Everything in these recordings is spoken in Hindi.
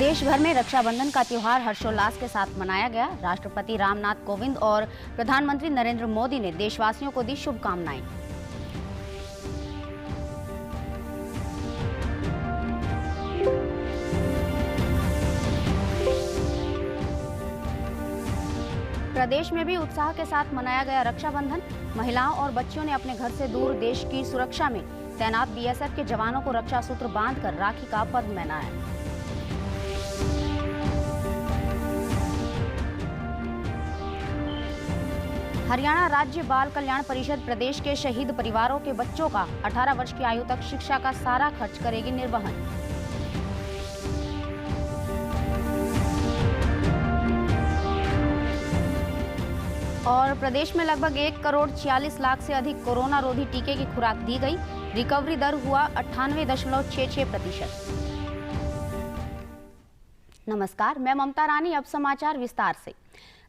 देश भर में रक्षाबंधन का त्योहार हर्षोल्लास के साथ मनाया गया। राष्ट्रपति रामनाथ कोविंद और प्रधानमंत्री नरेंद्र मोदी ने देशवासियों को दी शुभकामनाएं। प्रदेश में भी उत्साह के साथ मनाया गया रक्षाबंधन। महिलाओं और बच्चियों ने अपने घर से दूर देश की सुरक्षा में तैनात बीएसएफ के जवानों को रक्षा सूत्र बांधकर राखी का पर्व मनाया। हरियाणा राज्य बाल कल्याण परिषद प्रदेश के शहीद परिवारों के बच्चों का 18 वर्ष की आयु तक शिक्षा का सारा खर्च करेगी निर्वहन। और प्रदेश में लगभग 1,46,00,000 से अधिक कोरोना रोधी टीके की खुराक दी गई। रिकवरी दर हुआ 98.66%। नमस्कार, मैं ममता रानी। अब समाचार विस्तार से।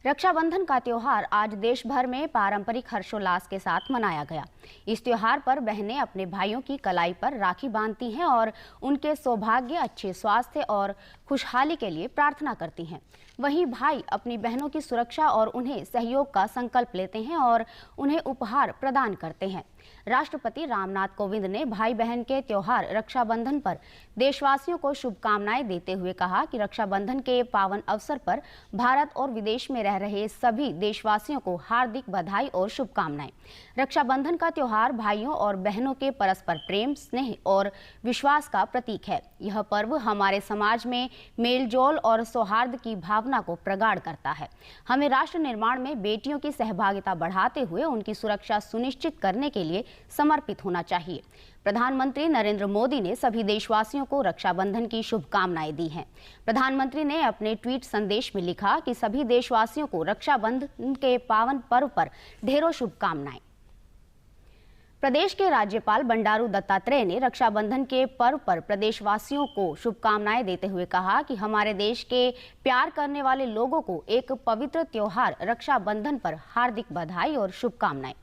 रक्षाबंधन का त्योहार आज देश भर में पारंपरिक हर्षोल्लास के साथ मनाया गया। इस त्योहार पर बहनें अपने भाइयों की कलाई पर राखी बांधती हैं और उनके सौभाग्य, अच्छे स्वास्थ्य और खुशहाली के लिए प्रार्थना करती हैं। वहीं भाई अपनी बहनों की सुरक्षा और उन्हें सहयोग का संकल्प लेते हैं और उन्हें उपहार प्रदान करते हैं। राष्ट्रपति रामनाथ कोविंद ने भाई बहन के त्योहार रक्षाबंधन पर देशवासियों को शुभकामनाएं देते हुए कहा कि रक्षाबंधन के पावन अवसर पर भारत और विदेश में रह रहे सभी देशवासियों को हार्दिक बधाई और शुभकामनाएं। रक्षाबंधन का त्योहार भाइयों और बहनों के परस्पर प्रेम, स्नेह और विश्वास का प्रतीक है। यह पर्व हमारे समाज में मेलजोल और सौहार्द की भावना को प्रगाढ़ करता है। हमें राष्ट्र निर्माण में बेटियों की सहभागिता बढ़ाते हुए उनकी सुरक्षा सुनिश्चित करने के लिए समर्पित होना चाहिए। प्रधानमंत्री नरेंद्र मोदी ने सभी देशवासियों को रक्षाबंधन की शुभकामनाएं दी हैं। प्रधानमंत्री ने अपने ट्वीट संदेश में लिखा कि सभी देशवासियों को रक्षाबंधन के पावन पर्व पर ढेरों शुभकामनाएं। प्रदेश के राज्यपाल बंडारू दत्तात्रेय ने रक्षाबंधन के पर्व पर प्रदेशवासियों को शुभकामनाएं देते हुए कहा कि हमारे देश के प्यार करने वाले लोगों को एक पवित्र त्योहार रक्षाबंधन पर हार्दिक बधाई और शुभकामनाएं।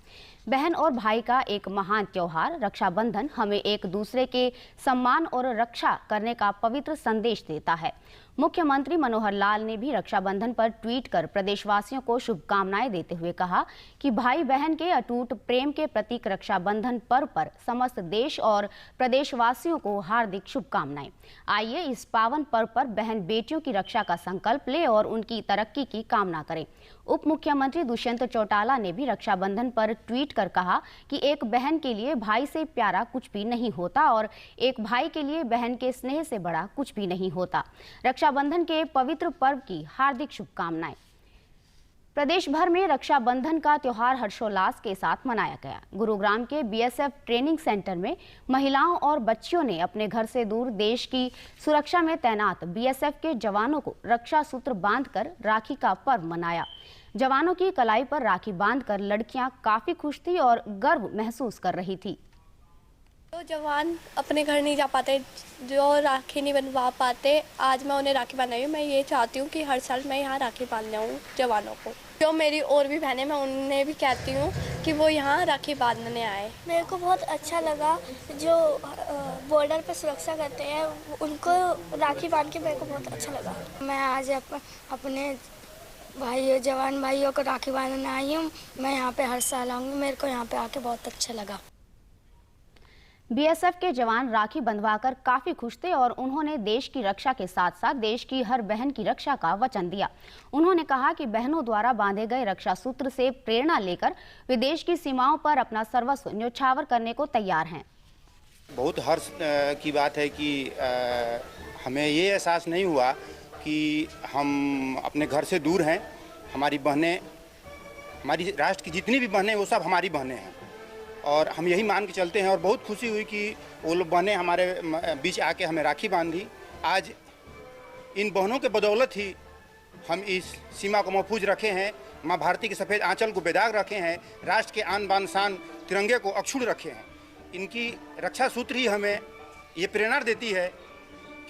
बहन और भाई का एक महान त्योहार रक्षाबंधन हमें एक दूसरे के सम्मान और रक्षा करने का पवित्र संदेश देता है। मुख्यमंत्री मनोहर लाल ने भी रक्षाबंधन पर ट्वीट कर प्रदेशवासियों को शुभकामनाएं देते हुए कहा कि भाई बहन के अटूट प्रेम के प्रतीक रक्षाबंधन पर्व पर समस्त देश और प्रदेशवासियों को हार्दिक शुभकामनाएं। आइए इस पावन पर्व पर बहन बेटियों की रक्षा का संकल्प ले और उनकी तरक्की की कामना करें। उप मुख्यमंत्री दुष्यंत चौटाला ने भी रक्षाबंधन पर ट्वीट कर कहा कि एक बहन के लिए भाई से प्यारा कुछ भी नहीं होता और एक भाई के लिए बहन के स्नेह से बड़ा कुछ भी नहीं होता। रक्षाबंधन के पवित्र पर्व की हार्दिक शुभकामनाएं। प्रदेश भर में रक्षाबंधन का त्योहार हर्षोल्लास के साथ मनाया गया। गुरुग्राम के बीएसएफ ट्रेनिंग सेंटर में महिलाओं और बच्चियों ने अपने घर से दूर देश की सुरक्षा में तैनात बीएसएफ के जवानों को रक्षा सूत्र बांधकर राखी का पर्व मनाया। जवानों की कलाई पर राखी बांधकर लड़कियां काफी खुश थी और गर्व महसूस कर रही थी। जो जवान अपने घर नहीं जा पाते, जो राखी नहीं बनवा पाते, आज मैं उन्हें राखी बनाई हूँ। मैं ये चाहती हूँ कि हर साल मैं यहाँ राखी बांधने आऊँ जवानों को। जो मेरी और भी बहनें, मैं उन्हें भी कहती हूँ कि वो यहाँ राखी बांधने आए। मेरे को बहुत अच्छा लगा, जो बॉर्डर पे सुरक्षा करते हैं उनको राखी बांध के मेरे को बहुत अच्छा लगा। मैं आज अपने भाइयों, जवान भाइयों को राखी बांधने आई हूँ। मैं यहाँ पे हर साल आऊँगी। मेरे को यहाँ पे आके बहुत अच्छा लगा। बीएसएफ के जवान राखी बंधवाकर काफी खुश थे और उन्होंने देश की रक्षा के साथ साथ देश की हर बहन की रक्षा का वचन दिया। उन्होंने कहा कि बहनों द्वारा बांधे गए रक्षा सूत्र से प्रेरणा लेकर वे देश की सीमाओं पर अपना सर्वस्व न्योछावर करने को तैयार हैं। बहुत हर्ष की बात है कि हमें ये एहसास नहीं हुआ कि हम अपने घर से दूर हैं। हमारी बहनें, हमारी राष्ट्र की जितनी भी बहनें, वो सब हमारी बहनें हैं और हम यही मान के चलते हैं। और बहुत खुशी हुई कि वो लोग बहनें हमारे बीच आके हमें राखी बांधी। आज इन बहनों के बदौलत ही हम इस सीमा को महफूज रखे हैं, माँ भारती के सफ़ेद आंचल को बेदाग रखे हैं, राष्ट्र के आन बान शान तिरंगे को अक्षुण्ण रखे हैं। इनकी रक्षा सूत्र ही हमें ये प्रेरणा देती है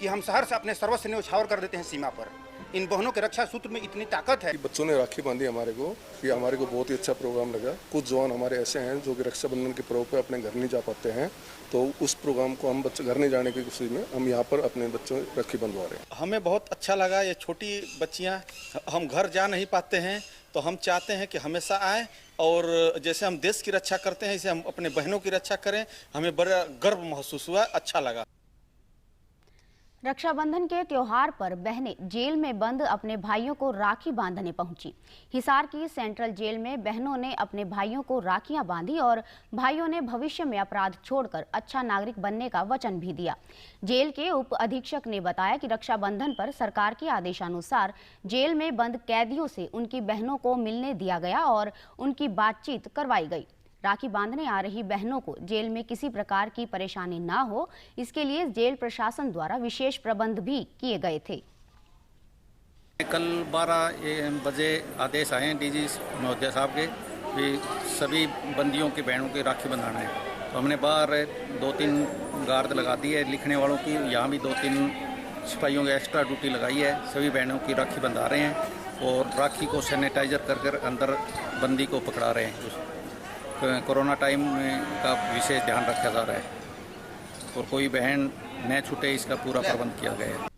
कि हम सहर्ष अपने सर्वस्व न्योछावर कर देते हैं सीमा पर। इन बहनों के रक्षा सूत्र में इतनी ताकत है। बच्चों ने राखी बांधी हमारे को, ये हमारे को बहुत ही अच्छा प्रोग्राम लगा। कुछ जवान हमारे ऐसे हैं जो कि रक्षाबंधन के पर्व पे अपने घर नहीं जा पाते हैं, तो उस प्रोग्राम को हम बच्चे घर नहीं जाने की खुशी में हम यहाँ पर अपने बच्चों राखी बंधवा रहे हैं। हमें बहुत अच्छा लगा। ये छोटी बच्चियाँ, हम घर जा नहीं पाते हैं तो हम चाहते हैं कि हमेशा आए और जैसे हम देश की रक्षा करते हैं इसे हम अपने बहनों की रक्षा करें। हमें बड़ा गर्व महसूस हुआ, अच्छा लगा। रक्षाबंधन के त्योहार पर बहनें जेल में बंद अपने भाइयों को राखी बांधने पहुंची। हिसार की सेंट्रल जेल में बहनों ने अपने भाइयों को राखियां बांधी और भाइयों ने भविष्य में अपराध छोड़कर अच्छा नागरिक बनने का वचन भी दिया। जेल के उप अधीक्षक ने बताया कि रक्षाबंधन पर सरकार के आदेशानुसार जेल में बंद कैदियों से उनकी बहनों को मिलने दिया गया और उनकी बातचीत करवाई गई। राखी बांधने आ रही बहनों को जेल में किसी प्रकार की परेशानी ना हो, इसके लिए जेल प्रशासन द्वारा विशेष प्रबंध भी किए गए थे। कल 12 बजे आदेश आए हैं डीजी महोदय साहब के भी सभी बंदियों के बहनों की राखी बंधाना है, तो हमने बाहर 2-3 गार्ड लगा दी है लिखने वालों की। यहाँ भी 2-3 सिपाहियों की एक्स्ट्रा ड्यूटी लगाई है। सभी बहनों की राखी बंधा रहे हैं और राखी को सैनिटाइजर कर अंदर बंदी को पकड़ा रहे हैं। कोरोना टाइम का विशेष ध्यान रखा जा रहा है और कोई बहन न छूटे, इसका पूरा प्रबंध किया गया है।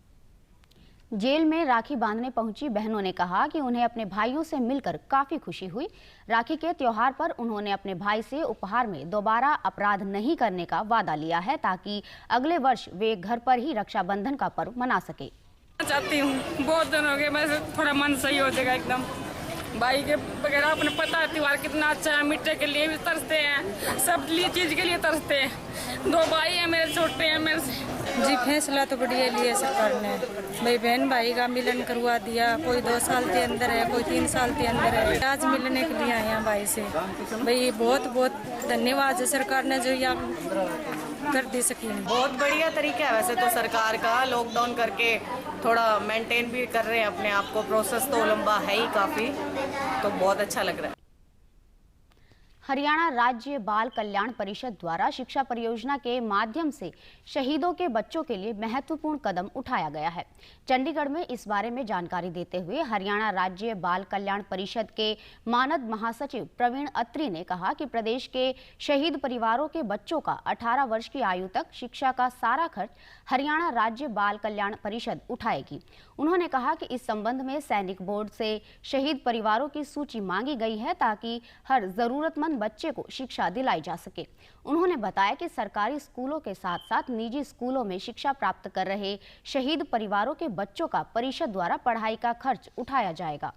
जेल में राखी बांधने पहुंची बहनों ने कहा कि उन्हें अपने भाइयों से मिलकर काफी खुशी हुई। राखी के त्योहार पर उन्होंने अपने भाई से उपहार में दोबारा अपराध नहीं करने का वादा लिया है, ताकि अगले वर्ष वे घर पर ही रक्षाबंधन का पर्व मना सके। चाहती हूँ बहुत दिन हो गए, मैं थोड़ा मन सही हो जाएगा एकदम। भाई के वगैरह अपने पता है त्योहार कितना अच्छा है, मिट्टे के लिए भी तरसते हैं, सब चीज के लिए तरसते हैं। 2 भाई हैं मेरे, छोटे हैं मेरे से। जी फैसला तो बढ़िया लिया सरकार ने, भाई बहन भाई का मिलन करवा दिया। कोई 2 साल के अंदर है, कोई 3 साल के अंदर है। आज मिलने के लिए आए हैं भाई से। भाई बहुत बहुत धन्यवाद है सरकार ने जो यहाँ कर दी सकी। बहुत बढ़िया तरीका है वैसे तो सरकार का, लॉकडाउन करके थोड़ा मेंटेन भी कर रहे हैं अपने आप को। प्रोसेस तो लंबा है ही काफ़ी, तो बहुत अच्छा लग रहा है। हरियाणा राज्य बाल कल्याण परिषद द्वारा शिक्षा परियोजना के माध्यम से शहीदों के बच्चों के लिए महत्वपूर्ण कदम उठाया गया है। चंडीगढ़ में इस बारे में जानकारी देते हुए हरियाणा राज्य बाल कल्याण परिषद के मानद महासचिव प्रवीण अत्री ने कहा कि प्रदेश के शहीद परिवारों के बच्चों का 18 वर्ष की आयु तक शिक्षा का सारा खर्च हरियाणा राज्य बाल कल्याण परिषद उठाएगी। उन्होंने कहा कि इस संबंध में सैनिक बोर्ड से शहीद परिवारों की सूची मांगी गई है, ताकि हर जरूरतमंद बच्चे को शिक्षा दिलाई जा सके। उन्होंने बताया कि सरकारी स्कूलों के साथ साथ निजी स्कूलों में शिक्षा प्राप्त कर रहे शहीद परिवारों के बच्चों का परिषद द्वारा पढ़ाई का खर्च उठाया जाएगा।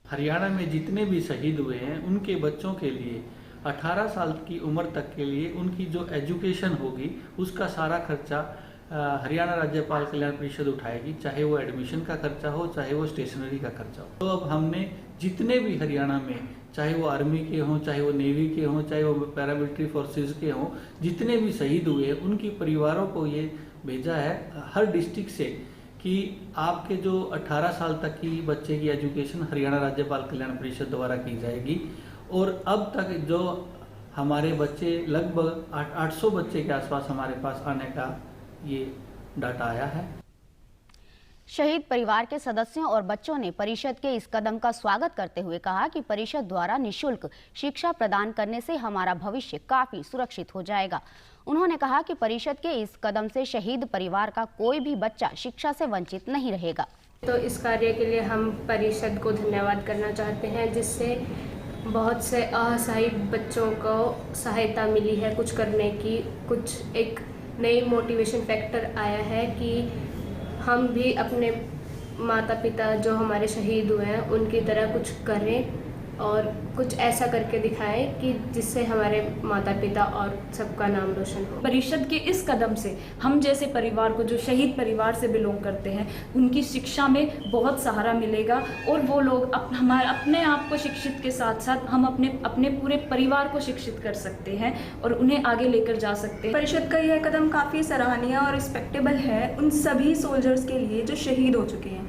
हरियाणा में जितने भी शहीद हुए हैं उनके बच्चों के लिए 18 साल की उम्र तक के लिए उनकी जो एजुकेशन होगी उसका सारा खर्चा हरियाणा राज्य बाल कल्याण परिषद उठाएगी, चाहे वो एडमिशन का खर्चा हो, चाहे वो स्टेशनरी का खर्चा हो। तो अब हमने जितने भी हरियाणा में, चाहे वो आर्मी के हों, चाहे वो नेवी के हों, चाहे वो पैरामिलिट्री फोर्सेस के हों, जितने भी शहीद हुए हैं उनकी परिवारों को ये भेजा है हर डिस्ट्रिक्ट से कि आपके जो 18 साल तक की बच्चे की एजुकेशन हरियाणा राज्य बाल कल्याण परिषद द्वारा की जाएगी। और अब तक जो हमारे बच्चे लगभग 800 बच्चे के आसपास हमारे पास आने का ये डाटा आया है। शहीद परिवार के सदस्यों और बच्चों ने परिषद के इस कदम का स्वागत करते हुए कहा कि परिषद द्वारा निःशुल्क शिक्षा प्रदान करने से हमारा भविष्य काफी सुरक्षित हो जाएगा। उन्होंने कहा कि परिषद के इस कदम से शहीद परिवार का कोई भी बच्चा शिक्षा से वंचित नहीं रहेगा। तो इस कार्य के लिए हम परिषद को धन्यवाद करना चाहते हैं, जिससे बहुत से असहाय बच्चों को सहायता मिली है कुछ करने की। कुछ एक नई मोटिवेशन फैक्टर आया है कि हम भी अपने माता पिता जो हमारे शहीद हुए हैं उनकी तरह कुछ करें और कुछ ऐसा करके दिखाएं कि जिससे हमारे माता पिता और सबका नाम रोशन हो। परिषद के इस कदम से हम जैसे परिवार को, जो शहीद परिवार से बिलोंग करते हैं, उनकी शिक्षा में बहुत सहारा मिलेगा और वो लोग अपने आप को शिक्षित के साथ साथ हम अपने पूरे परिवार को शिक्षित कर सकते हैं और उन्हें आगे लेकर जा सकते हैं। परिषद का यह कदम काफ़ी सराहनीय और रिस्पेक्टेबल है उन सभी सोल्जर्स के लिए जो शहीद हो चुके हैं,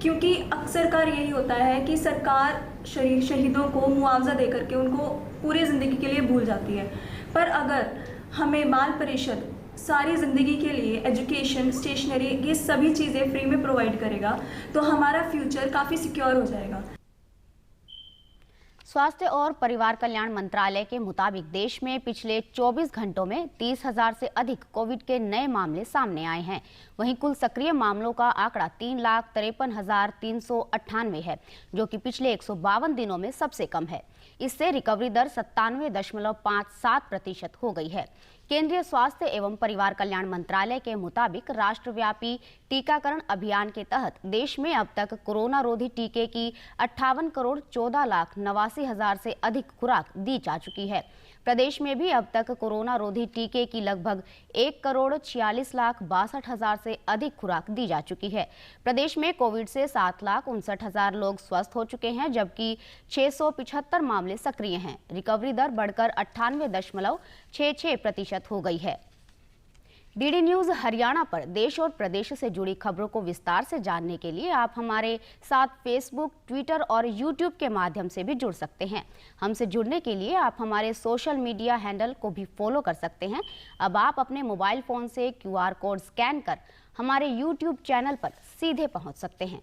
क्योंकि अक्सर कार यही होता है कि सरकार शहीदों को मुआवजा दे करके उनको पूरी ज़िंदगी के लिए भूल जाती है। पर अगर हमें बाल परिषद सारी ज़िंदगी के लिए एजुकेशन, स्टेशनरी, ये सभी चीज़ें फ्री में प्रोवाइड करेगा, तो हमारा फ्यूचर काफ़ी सिक्योर हो जाएगा। स्वास्थ्य और परिवार कल्याण मंत्रालय के मुताबिक देश में पिछले 24 घंटों में 30,000 से अधिक कोविड के नए मामले सामने आए हैं। वहीं कुल सक्रिय मामलों का आंकड़ा 3,53,398 है, जो कि पिछले 152 दिनों में सबसे कम है। इससे रिकवरी दर 97.57% हो गई है। केंद्रीय स्वास्थ्य एवं परिवार कल्याण मंत्रालय के मुताबिक राष्ट्रव्यापी टीकाकरण अभियान के तहत देश में अब तक कोरोना रोधी टीके की 58,14,89,000 से अधिक खुराक दी जा चुकी है। प्रदेश में भी अब तक कोरोना रोधी टीके की लगभग 1,46,62,000 से अधिक खुराक दी जा चुकी है। प्रदेश में कोविड से 7,59,000 लोग स्वस्थ हो चुके हैं, जबकि 675 मामले सक्रिय हैं। रिकवरी दर बढ़कर 98.66% हो गई है। डीडी न्यूज हरियाणा पर देश और प्रदेश से जुड़ी खबरों को विस्तार से जानने के लिए आप हमारे साथ फेसबुक, ट्विटर और यूट्यूब के माध्यम से भी जुड़ सकते हैं। हमसे जुड़ने के लिए आप हमारे सोशल मीडिया हैंडल को भी फॉलो कर सकते हैं। अब आप अपने मोबाइल फोन से QR कोड स्कैन कर हमारे यूट्यूब चैनल पर सीधे पहुंच सकते हैं।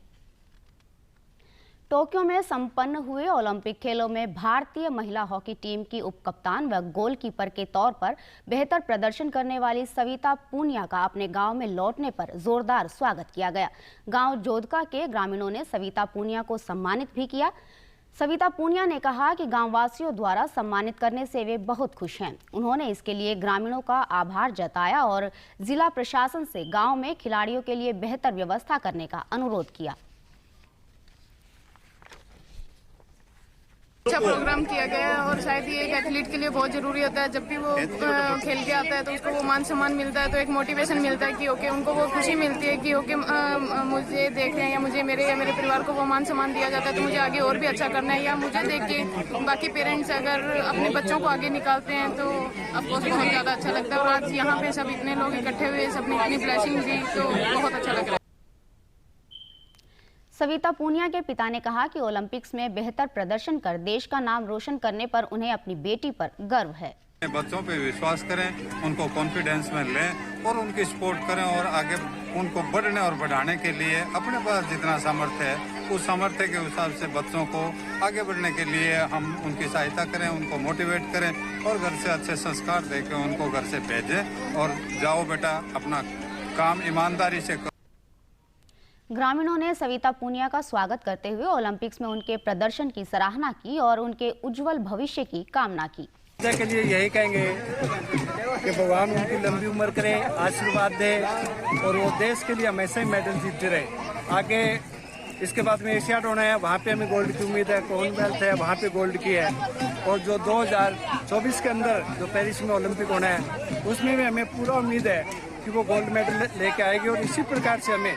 टोक्यो में संपन्न हुए ओलंपिक खेलों में भारतीय महिला हॉकी टीम की उपकप्तान व गोलकीपर के तौर पर बेहतर प्रदर्शन करने वाली सविता पूनिया का अपने गांव में लौटने पर जोरदार स्वागत किया गया। गांव जोधका के ग्रामीणों ने सविता पूनिया को सम्मानित भी किया। सविता पूनिया ने कहा कि गांववासियों द्वारा सम्मानित करने से वे बहुत खुश हैं। उन्होंने इसके लिए ग्रामीणों का आभार जताया और जिला प्रशासन से गाँव में खिलाड़ियों के लिए बेहतर व्यवस्था करने का अनुरोध किया। अच्छा प्रोग्राम किया गया है और शायद ये एक एथलीट के लिए बहुत ज़रूरी होता है। जब भी वो खेल के आता है तो उसको वो मान सम्मान मिलता है, तो एक मोटिवेशन मिलता है कि ओके, उनको वो खुशी मिलती है कि ओके मुझे देख रहे हैं या मुझे मेरे परिवार को वो मान सम्मान दिया जाता है, तो मुझे आगे और भी अच्छा करना है। या मुझे देख के बाकी पेरेंट्स अगर अपने बच्चों को आगे निकालते हैं तो ऑफकोर्स बहुत ज़्यादा अच्छा लगता है। और आज यहाँ पे सब इतने लोग इकट्ठे हुए, सबने इतनी ब्लेसिंग दी, तो बहुत अच्छा लग रहा है। सविता पूनिया के पिता ने कहा कि ओलंपिक्स में बेहतर प्रदर्शन कर देश का नाम रोशन करने पर उन्हें अपनी बेटी पर गर्व है। बच्चों पे विश्वास करें, उनको कॉन्फिडेंस में लें और उनकी सपोर्ट करें और आगे उनको बढ़ने और बढ़ाने के लिए अपने पास जितना सामर्थ्य है उस सामर्थ्य के हिसाब से बच्चों को आगे बढ़ने के लिए हम उनकी सहायता करें, उनको मोटिवेट करें और घर से अच्छे संस्कार देकर उनको घर से भेजें और जाओ बेटा अपना काम ईमानदारी से। ग्रामीणों ने सविता पूनिया का स्वागत करते हुए ओलंपिक्स में उनके प्रदर्शन की सराहना की और उनके उज्जवल भविष्य की कामना की। के लिए यही कहेंगे कि भगवान उनकी लंबी उम्र करे, आशीर्वाद दे और वो देश के लिए हमेशा ही मेडल जीतते रहे। आगे इसके बाद में एशियाड होना है, वहाँ पे हमें गोल्ड की उम्मीद है। कॉमनवेल्थ है, वहाँ पे गोल्ड की है। और जो 2024 के अंदर जो पेरिस में ओलंपिक होना है उसमें भी हमें पूरा उम्मीद है कि वो गोल्ड मेडल लेके आएगी और इसी प्रकार से हमें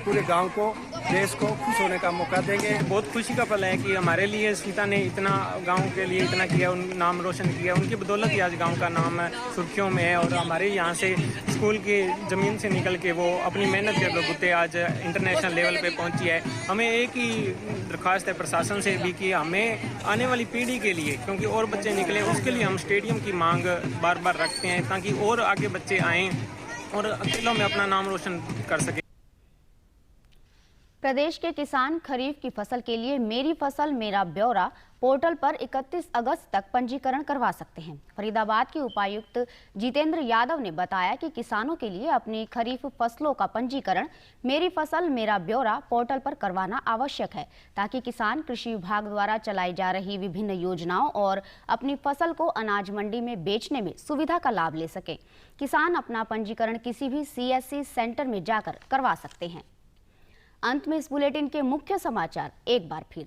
पूरे गांव को, देश को खुश होने का मौका देंगे। बहुत खुशी का पल है कि हमारे लिए सीता ने इतना गांव के लिए इतना किया, उन नाम रोशन किया। उनकी बदौलत ही आज गांव का नाम सुर्खियों में है और हमारे यहाँ से स्कूल की ज़मीन से निकल के वो अपनी मेहनत के बलबूते आज इंटरनेशनल लेवल पे पहुंची है। हमें एक ही दरख्वास्त है प्रशासन से भी कि हमें आने वाली पीढ़ी के लिए, क्योंकि और बच्चे निकले, उसके लिए हम स्टेडियम की मांग बार बार रखते हैं ताकि और आगे बच्चे आएँ और खेलों में अपना नाम रोशन कर सकें। प्रदेश के किसान खरीफ की फसल के लिए मेरी फसल मेरा ब्यौरा पोर्टल पर 31 अगस्त तक पंजीकरण करवा सकते हैं। फरीदाबाद के उपायुक्त जितेंद्र यादव ने बताया कि किसानों के लिए अपनी खरीफ फसलों का पंजीकरण मेरी फसल मेरा ब्यौरा पोर्टल पर करवाना आवश्यक है, ताकि किसान कृषि विभाग द्वारा चलाई जा रही विभिन्न योजनाओं और अपनी फसल को अनाज मंडी में बेचने में सुविधा का लाभ ले सके। किसान अपना पंजीकरण किसी भी CSC सेंटर में जाकर करवा सकते हैं। अंत में इस बुलेटिन के मुख्य समाचार एक बार फिर।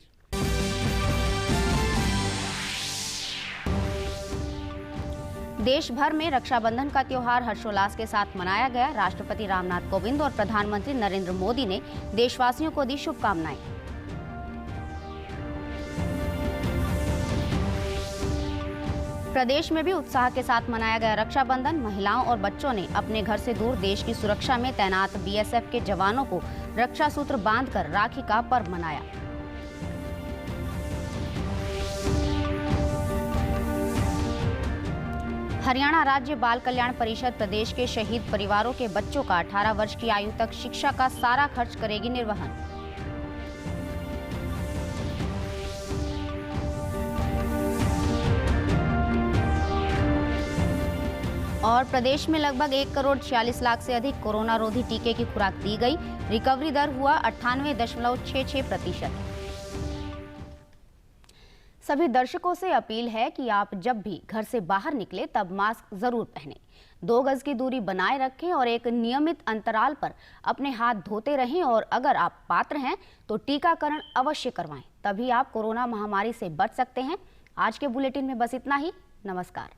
देश भर में रक्षाबंधन का त्योहार हर्षोल्लास के साथ मनाया गया। राष्ट्रपति रामनाथ कोविंद और प्रधानमंत्री नरेंद्र मोदी ने देशवासियों को दी शुभकामनाएं। प्रदेश में भी उत्साह के साथ मनाया गया रक्षाबंधन। महिलाओं और बच्चों ने अपने घर से दूर देश की सुरक्षा में तैनात BSF के जवानों को रक्षा सूत्र बांधकर राखी का पर्व मनाया। हरियाणा राज्य बाल कल्याण परिषद प्रदेश के शहीद परिवारों के बच्चों का 18 वर्ष की आयु तक शिक्षा का सारा खर्च करेगी निर्वहन। और प्रदेश में लगभग 1,46,00,000 से अधिक कोरोना रोधी टीके की खुराक दी गई। रिकवरी दर हुआ 98.66%। सभी दर्शकों से अपील है कि आप जब भी घर से बाहर निकले तब मास्क जरूर पहनें, 2 गज की दूरी बनाए रखें और एक नियमित अंतराल पर अपने हाथ धोते रहें। और अगर आप पात्र हैं तो टीकाकरण अवश्य करवाएं, तभी आप कोरोना महामारी से बच सकते हैं। आज के बुलेटिन में बस इतना ही। नमस्कार।